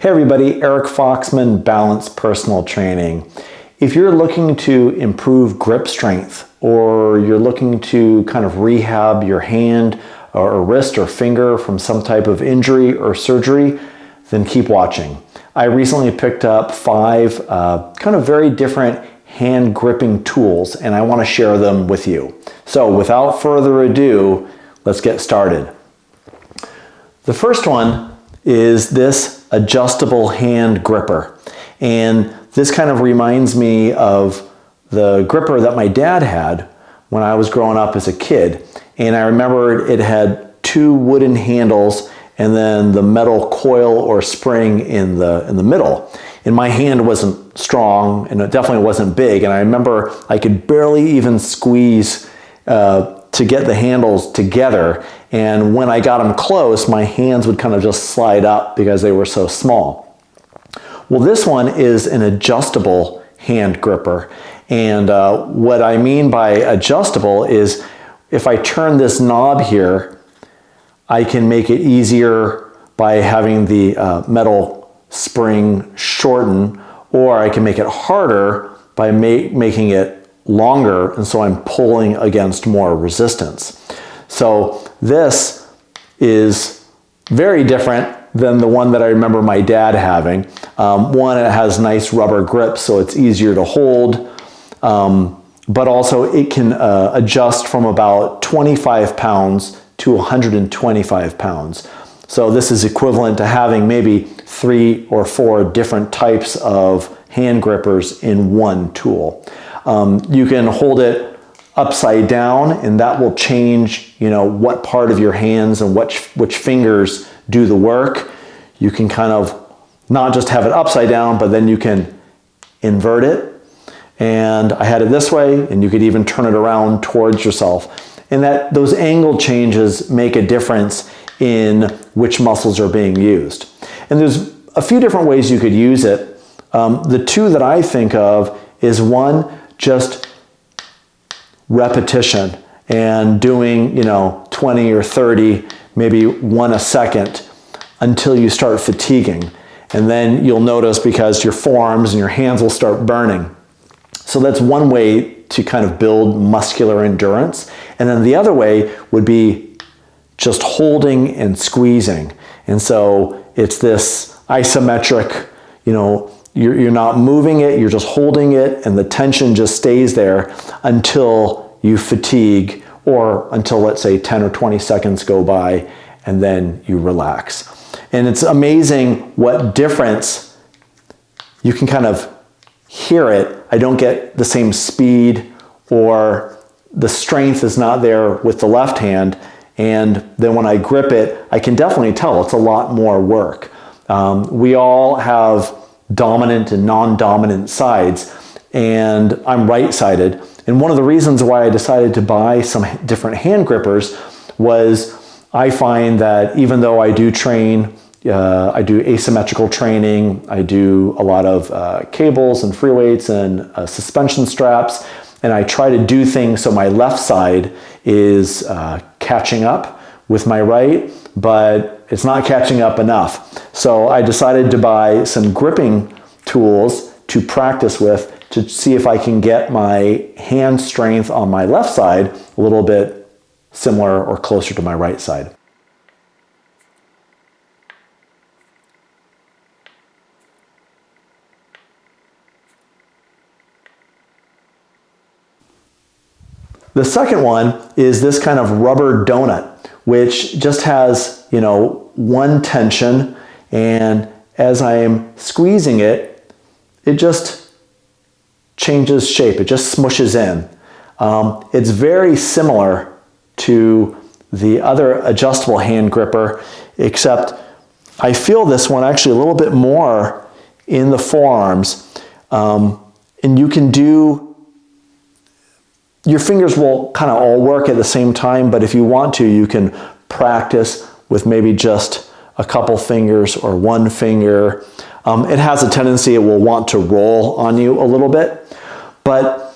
Hey everybody, Eric Foxman, Balance Personal Training. If you're looking to improve grip strength, or you're looking to kind of rehab your hand or wrist or finger from some type of injury or surgery, then keep watching. I recently picked up 5 kind of very different hand gripping tools, and I want to share them with you. So without further ado, let's get started. The first one is this adjustable hand gripper. And this kind of reminds me of the gripper that my dad had when I was growing up as a kid. And I remember it had 2 wooden handles and then the metal coil or spring in the middle. And my hand wasn't strong and it definitely wasn't big. And I remember I could barely even squeeze to get the handles together, and when I got them close, my hands would kind of just slide up because they were so small. Well, this one is an adjustable hand gripper, and what I mean by adjustable is if I turn this knob here, I can make it easier by having the metal spring shorten, or I can make it harder by making it longer, and so I'm pulling against more resistance. So this is very different than the one that I remember my dad having. One, it has nice rubber grips, so it's easier to hold, but also it can adjust from about 25 pounds to 125 pounds. So this is equivalent to having maybe 3 or 4 different types of hand grippers in one tool. You can hold it upside down, and that will change, what part of your hands and which fingers do the work. You can kind of not just have it upside down, but then you can invert it. And I had it this way, and you could even turn it around towards yourself. And those angle changes make a difference in which muscles are being used. And there's a few different ways you could use it. The 2 that I think of is, one, just repetition and doing 20 or 30, maybe 1 a second until you start fatiguing. And then you'll notice, because your forearms and your hands will start burning. So that's one way to kind of build muscular endurance. And then the other way would be just holding and squeezing. And so it's this isometric, you're not moving it, you're just holding it, and the tension just stays there until you fatigue, or until, let's say, 10 or 20 seconds go by, and then you relax. And it's amazing what difference you can kind of hear it. I don't get the same speed, or the strength is not there with the left hand, and then when I grip it, I can definitely tell it's a lot more work. We all have dominant and non-dominant sides, and I'm right-sided. And one of the reasons why I decided to buy some different hand grippers was I find that even though I do train, I do asymmetrical training, I do a lot of cables and free weights and suspension straps, and I try to do things so my left side is catching up with my right, but it's not catching up enough. So I decided to buy some gripping tools to practice with, to see if I can get my hand strength on my left side a little bit similar or closer to my right side. The second one is this kind of rubber donut, which just has, one tension, and as I am squeezing it, it just changes shape. It just smushes in. It's very similar to the other adjustable hand gripper, except I feel this one actually a little bit more in the forearms. And you can your fingers will kind of all work at the same time, but if you want to, you can practice with maybe just a couple fingers or one finger. It has a tendency, it will want to roll on you a little bit, but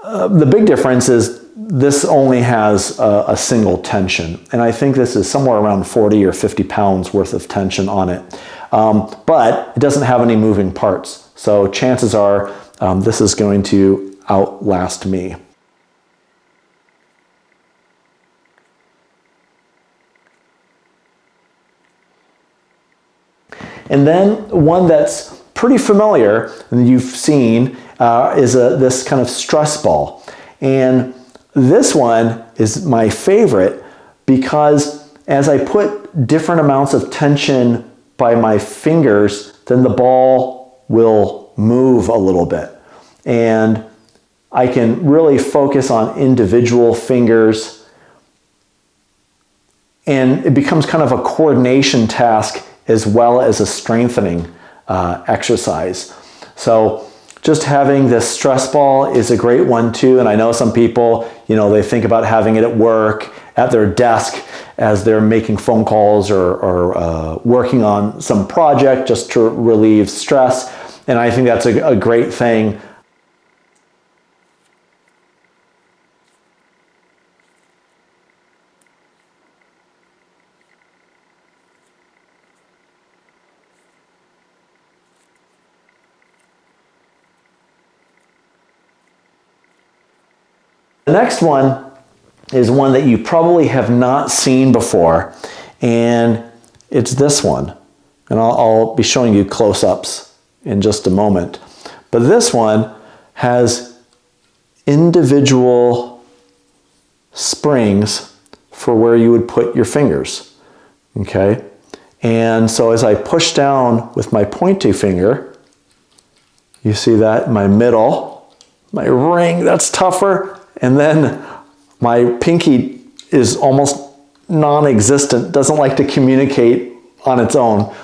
the big difference is this only has a single tension, and I think this is somewhere around 40 or 50 pounds worth of tension on it. but it doesn't have any moving parts. So chances are this is going to outlast me. And then one that's pretty familiar and you've seen is this kind of stress ball. And this one is my favorite because as I put different amounts of tension by my fingers, then the ball will move a little bit. And I can really focus on individual fingers, and it becomes kind of a coordination task as well as a strengthening exercise. So just having this stress ball is a great one too. And I know some people, they think about having it at work, at their desk as they're making phone calls or working on some project just to relieve stress. And I think that's a great thing. The next one is one that you probably have not seen before, and it's this one. And I'll be showing you close-ups in just a moment. But this one has individual springs for where you would put your fingers, okay? And so as I push down with my pointy finger, you see that, my middle, my ring, that's tougher. And then my pinky is almost non-existent, doesn't like to communicate on its own.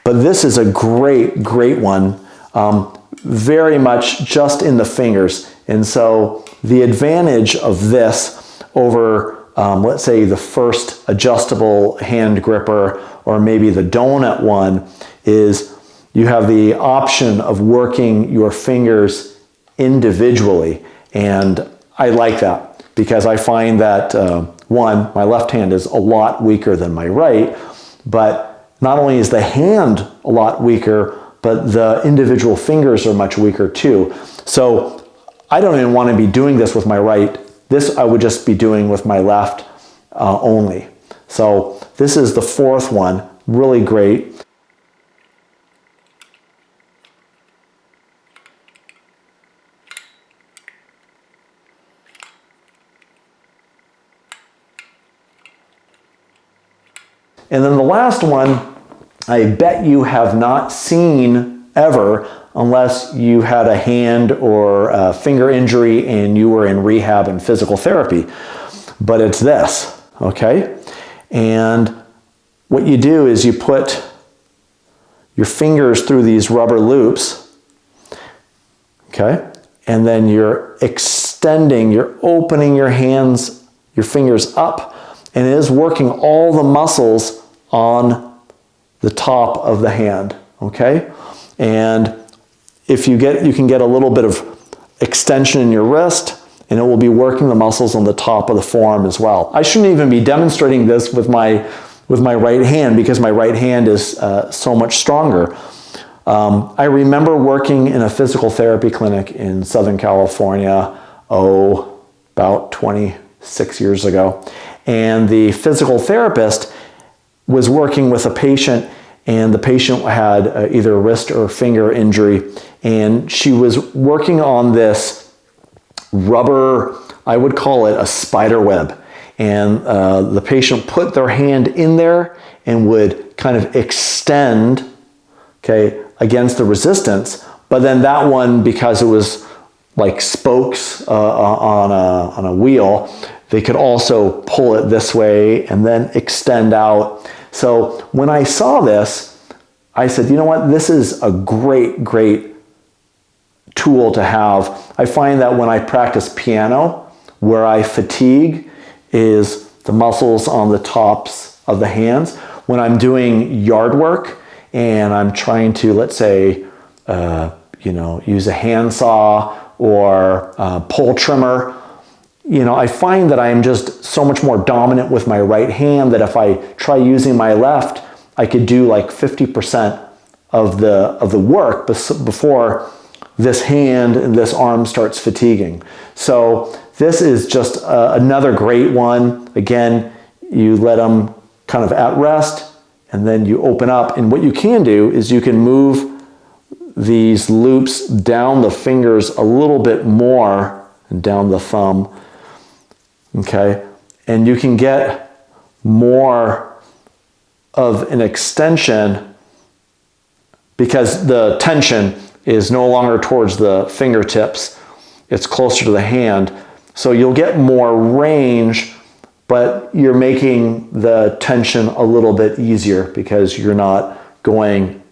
But this is a great, great one, very much just in the fingers. And so the advantage of this over, let's say, the first adjustable hand gripper or maybe the donut one is you have the option of working your fingers individually. And I like that because I find that, one, my left hand is a lot weaker than my right, but not only is the hand a lot weaker, but the individual fingers are much weaker too. So I don't even want to be doing this with my right. This I would just be doing with my left only. So this is the fourth one, really great. And then the last one, I bet you have not seen ever unless you had a hand or a finger injury and you were in rehab and physical therapy. But it's this, okay? And what you do is you put your fingers through these rubber loops, okay? And then you're extending, you're opening your hands, your fingers up, and it is working all the muscles on the top of the hand, okay? And if you can get a little bit of extension in your wrist, and it will be working the muscles on the top of the forearm as well. I shouldn't even be demonstrating this with my right hand because my right hand is so much stronger. I remember working in a physical therapy clinic in Southern California, about 26 years ago. And the physical therapist was working with a patient, and the patient had either a wrist or finger injury, and she was working on this rubber, I would call it a spider web, and the patient put their hand in there and would kind of extend, okay, against the resistance, but then that one, because it was like spokes on a wheel, they could also pull it this way and then extend out. So when I saw this, I said, you know what, this is a great, great tool to have. I find that when I practice piano, where I fatigue is the muscles on the tops of the hands. When I'm doing yard work and I'm trying to, let's say, use a handsaw or pole trimmer, I find that I am just so much more dominant with my right hand that if I try using my left, I could do like 50% of the work before this hand and this arm starts fatiguing. So this is just another great one. Again, you let them kind of at rest, and then you open up. And what you can do is you can move these loops down the fingers a little bit more, and down the thumb, okay? And you can get more of an extension because the tension is no longer towards the fingertips. It's closer to the hand. So you'll get more range, but you're making the tension a little bit easier because you're not going,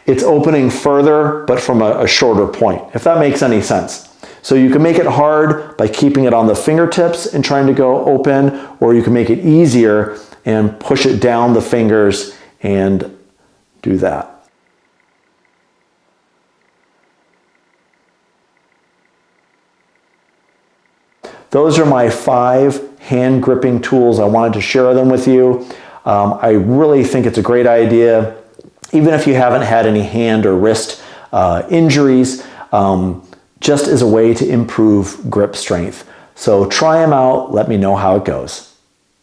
it's opening further, but from a shorter point, if that makes any sense. So you can make it hard by keeping it on the fingertips and trying to go open, or you can make it easier and push it down the fingers and do that. Those are my 5 hand gripping tools. I wanted to share them with you. I really think it's a great idea, even if you haven't had any hand or wrist injuries, just as a way to improve grip strength. So try them out. Let me know how it goes.